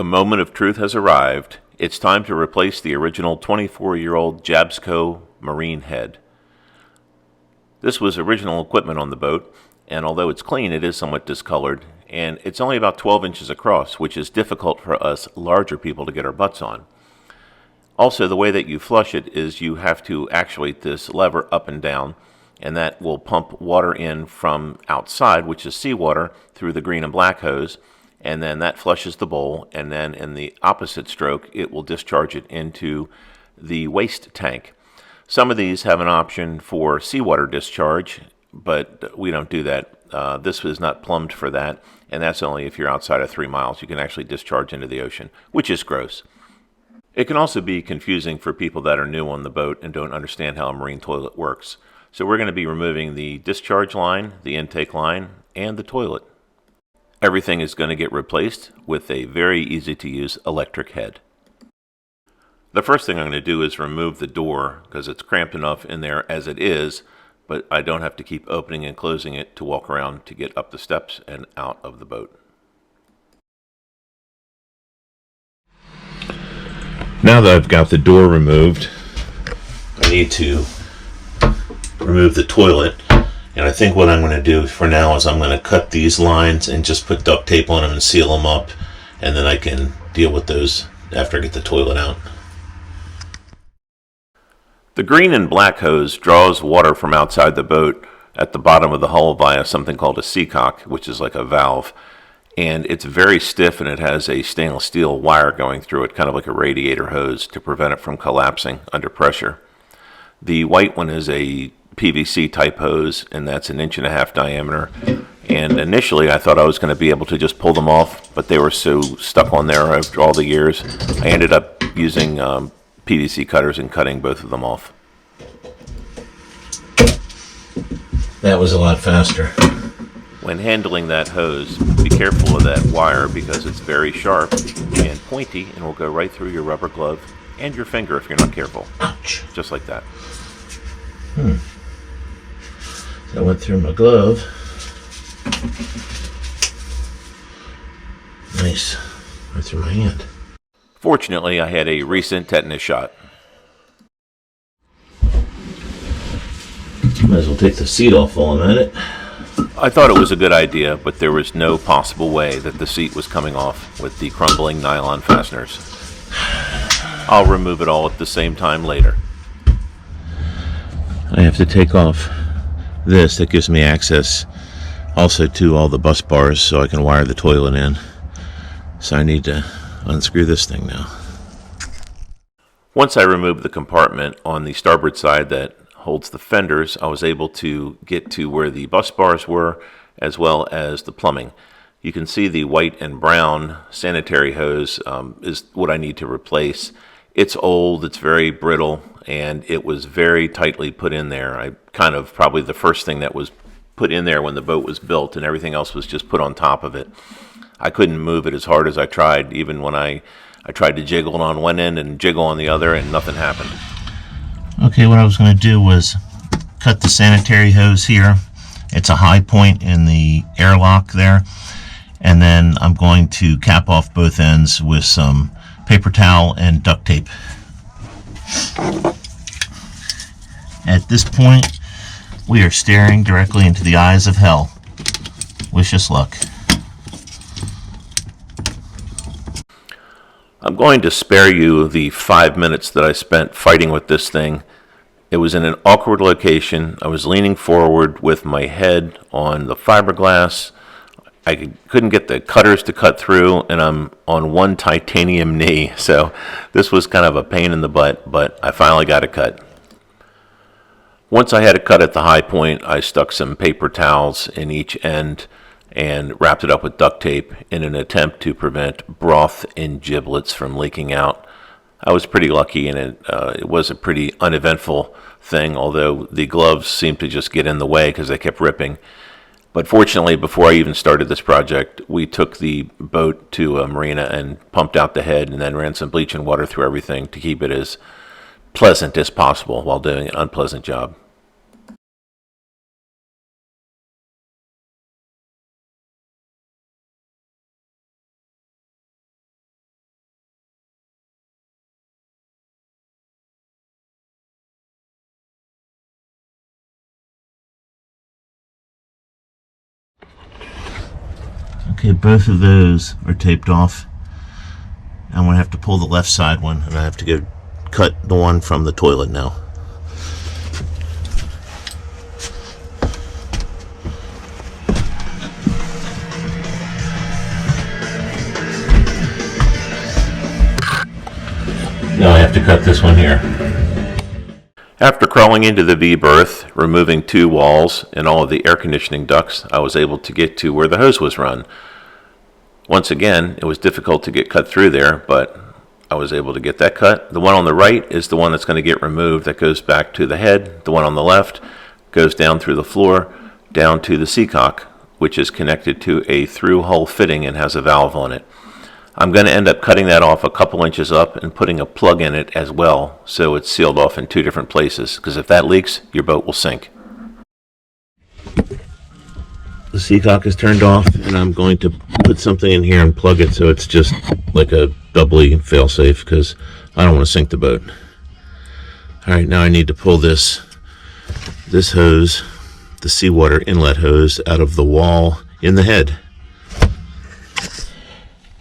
The moment of truth has arrived. It's time to replace the original 24-year-old Jabsco marine head. This was original equipment on the boat, and although it's clean, it is somewhat discolored, and it's only about 12 inches across, which is difficult for us larger people to get our butts on. Also, the way that you flush it is you have to actuate this lever up and down, and that will pump water in from outside, which is seawater, through the green and black hose, and then that flushes the bowl, and then in the opposite stroke it will discharge it into the waste tank. Some of these have an option for seawater discharge, but we don't do that. This is not plumbed for that, and that's only if you're outside of 3 miles. You can actually discharge into the ocean, which is gross. It can also be confusing for people that are new on the boat and don't understand how a marine toilet works. So we're going to be removing the discharge line, the intake line, and the toilet. Everything is going to get replaced with a very easy to use electric head. The first thing I'm going to do is remove the door because it's cramped enough in there as it is, but I don't have to keep opening and closing it to walk around to get up the steps and out of the boat. Now that I've got the door removed, I need to remove the toilet. And I think what I'm going to do for now is I'm going to cut these lines and just put duct tape on them and seal them up. And then I can deal with those after I get the toilet out. The green and black hose draws water from outside the boat at the bottom of the hull via something called a seacock, which is like a valve. And it's very stiff, and it has a stainless steel wire going through it, kind of like a radiator hose, to prevent it from collapsing under pressure. The white one is a PVC type hose, and that's 1.5 inches diameter. And initially I thought I was going to be able to just pull them off, but they were so stuck on there after all the years. I ended up using PVC cutters and cutting both of them off. That was a lot faster. When handling that hose, be careful of that wire because it's very sharp and pointy and will go right through your rubber glove and your finger if you're not careful. Ouch. Just like that. That went through my glove. Nice. Right through my hand. Fortunately, I had a recent tetanus shot. Might as well take the seat off while I'm at it. I thought it was a good idea, but there was no possible way that the seat was coming off with the crumbling nylon fasteners. I'll remove it all at the same time later. I have to take off this. That gives me access also to all the bus bars so I can wire the toilet in. So I need to unscrew this thing now. Once I removed the compartment on the starboard side that holds the fenders, I was able to get to where the bus bars were as well as the plumbing. You can see the white and brown sanitary hose is what I need to replace. It's old, it's very brittle, and it was very tightly put in there. I kind of probably the first thing that was put in there when the boat was built, and everything else was just put on top of it. I couldn't move it as hard as I tried, even when I tried to jiggle it on one end and jiggle on the other, and nothing happened. Okay, what I was going to do was cut the sanitary hose here. It's a high point in the airlock there, and then I'm going to cap off both ends with some paper towel and duct tape. At this point, we are staring directly into the eyes of hell. Wish us luck. I'm going to spare you the 5 minutes that I spent fighting with this thing. It was in an awkward location. I was leaning forward with my head on the fiberglass. I couldn't get the cutters to cut through, and I'm on one titanium knee, so this was kind of a pain in the butt, but I finally got it cut. Once I had it cut at the high point, I stuck some paper towels in each end and wrapped it up with duct tape in an attempt to prevent broth in giblets from leaking out. I was pretty lucky, and it was a pretty uneventful thing, although the gloves seemed to just get in the way because they kept ripping. But fortunately, before I even started this project, we took the boat to a marina and pumped out the head and then ran some bleach and water through everything to keep it as pleasant as possible while doing an unpleasant job. Okay, both of those are taped off. I'm going to have to pull the left side one, and I have to go cut the one from the toilet now. Now I have to cut this one here. After crawling into the V-berth, removing 2 walls and all of the air conditioning ducts, I was able to get to where the hose was run. Once again, it was difficult to get cut through there, but I was able to get that cut. The one on the right is the one that's going to get removed that goes back to the head. The one on the left goes down through the floor, down to the seacock, which is connected to a through-hull fitting and has a valve on it. I'm going to end up cutting that off a couple inches up and putting a plug in it as well, so it's sealed off in 2 different places, because if that leaks, your boat will sink. The seacock is turned off, and I'm going to put something in here and plug it so it's just like a doubly fail-safe, because I don't want to sink the boat. Alright, now I need to pull this hose, the seawater inlet hose, out of the wall in the head.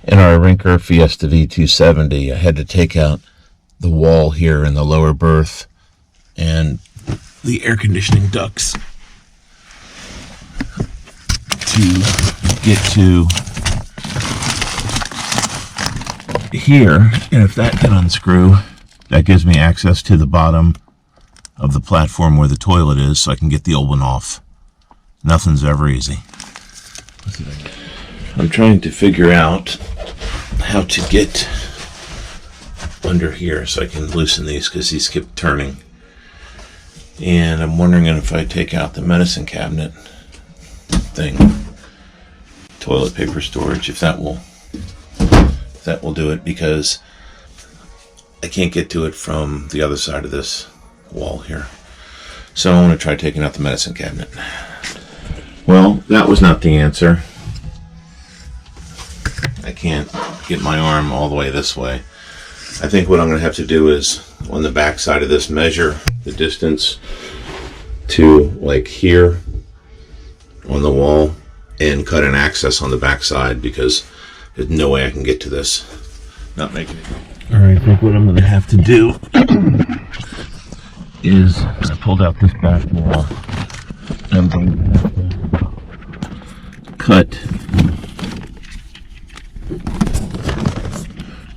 In our Rinker Fiesta V270, I had to take out the wall here in the lower berth and the air conditioning ducts to get to here, and if that can unscrew, that gives me access to the bottom of the platform where the toilet is, so I can get the old one off. Nothing's ever easy. I'm trying to figure out how to get under here so I can loosen these, because these keep turning. And I'm wondering if I take out the medicine cabinet thing, toilet paper storage, if that will do it, because I can't get to it from the other side of this wall here. So I want to try taking out the medicine cabinet. Well, that was not the answer. I can't get my arm all the way this way. I think what I'm going to have to do is, on the back side of this, measure the distance to like here on the wall and cut an access on the back side, because there's no way I can get to this. Not making it. Alright, I think what I'm going to have to do is, I pulled out this back wall, I'm going to have to cut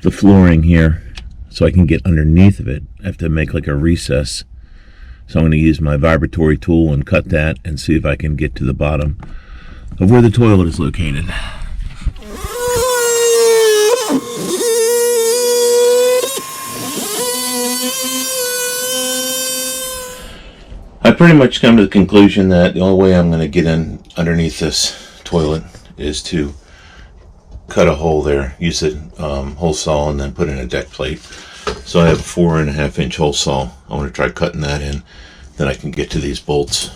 the flooring here so I can get underneath of it. I have to make like a recess. So I'm going to use my vibratory tool and cut that and see if I can get to the bottom of where the toilet is located. I pretty much come to the conclusion that the only way I'm going to get in underneath this toilet is to cut a hole there, use a hole saw, and then put in a deck plate. So I have a 4.5-inch hole saw. I want to try cutting that in, then I can get to these bolts.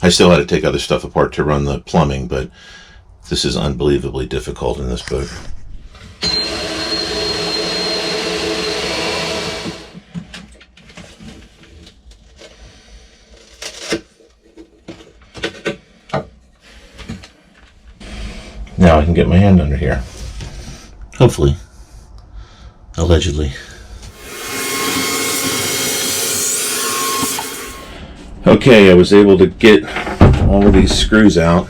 I still had to take other stuff apart to run the plumbing, but this is unbelievably difficult in this boat. Now I can get my hand under here. Hopefully. Allegedly. Okay, I was able to get all of these screws out.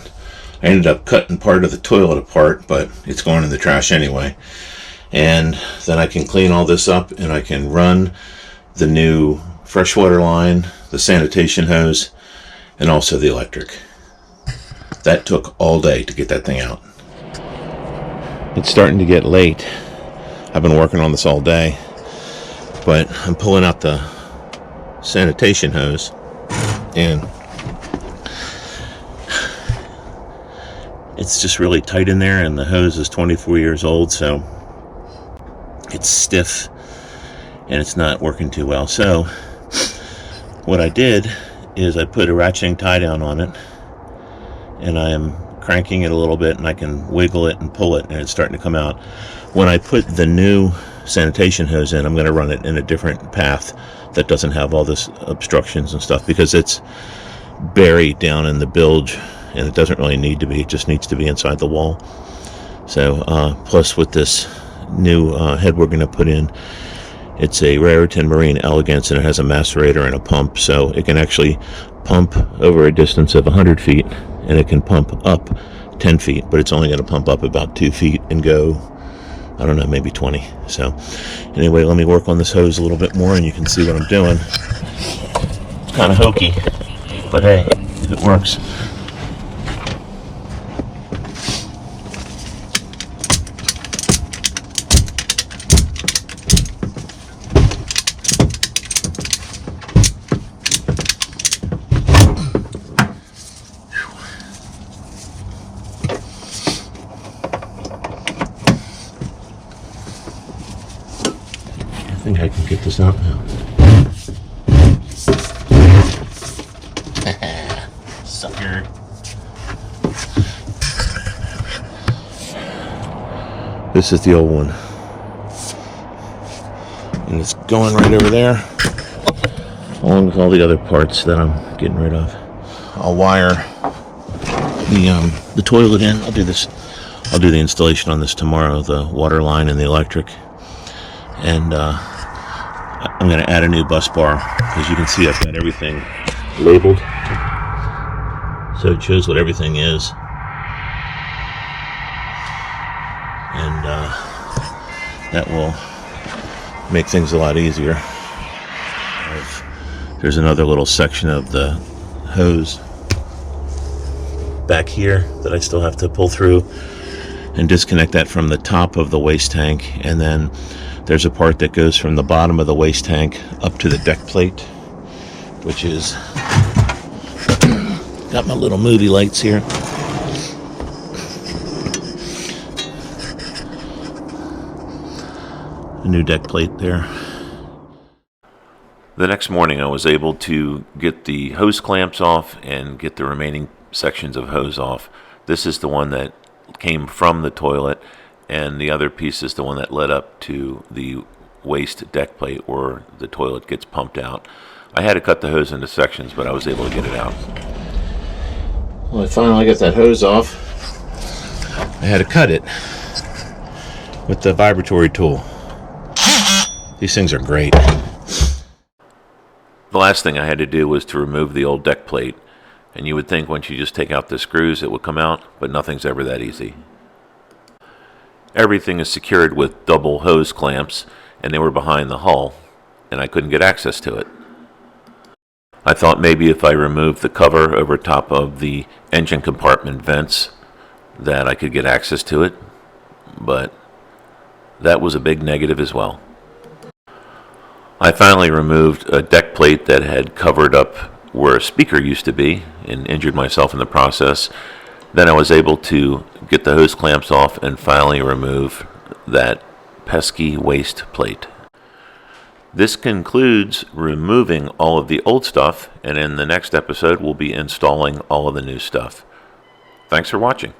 I ended up cutting part of the toilet apart, but it's going in the trash anyway. And then I can clean all this up, and I can run the new freshwater line, the sanitation hose, and also the electric. That took all day to get that thing out. It's starting to get late. I've been working on this all day, but I'm pulling out the sanitation hose, and it's just really tight in there, and the hose is 24 years old, so it's stiff and it's not working too well. So what I did is I put a ratcheting tie down on it, and I am cranking it a little bit, and I can wiggle it and pull it, and it's starting to come out. When I put the new sanitation hose in, I'm going to run it in a different path that doesn't have all this obstructions and stuff, because it's buried down in the bilge, and it doesn't really need to be. It just needs to be inside the wall. So plus with this new head we're going to put in, it's a Raritan Marine Elegance, and it has a macerator and a pump, so it can actually pump over a distance of 100 feet, and it can pump up 10 feet, but it's only going to pump up about 2 feet and go, I don't know, maybe 20. So anyway, let me work on this hose a little bit more and you can see what I'm doing. It's kind of hokey, but hey, if it works. I think I can get this out now. Sucker. This is the old one. And it's going right over there, along with all the other parts that I'm getting rid of. I'll wire the toilet in. I'll do the installation on this tomorrow, the water line and the electric. And I'm going to add a new bus bar. As you can see, I've got everything labeled, so it shows what everything is. And that will make things a lot easier. There's another little section of the hose back here that I still have to pull through and disconnect that from the top of the waste tank, and then there's a part that goes from the bottom of the waste tank up to the deck plate, which is got my little movie lights here. A new deck plate there. The next morning I was able to get the hose clamps off and get the remaining sections of hose off. This is the one that came from the toilet, and the other piece is the one that led up to the waste deck plate where the toilet gets pumped out. I had to cut the hose into sections, but I was able to get it out. Well, I finally got that hose off. I had to cut it with the vibratory tool. These things are great. The last thing I had to do was to remove the old deck plate, and you would think once you just take out the screws it would come out, but nothing's ever that easy. Everything is secured with double hose clamps, and they were behind the hull, and I couldn't get access to it. I thought maybe if I removed the cover over top of the engine compartment vents that I could get access to it, but that was a big negative as well. I finally removed a deck plate that had covered up where a speaker used to be and injured myself in the process. Then I was able to get the hose clamps off and finally remove that pesky waste plate. This concludes removing all of the old stuff, and in the next episode we'll be installing all of the new stuff. Thanks for watching.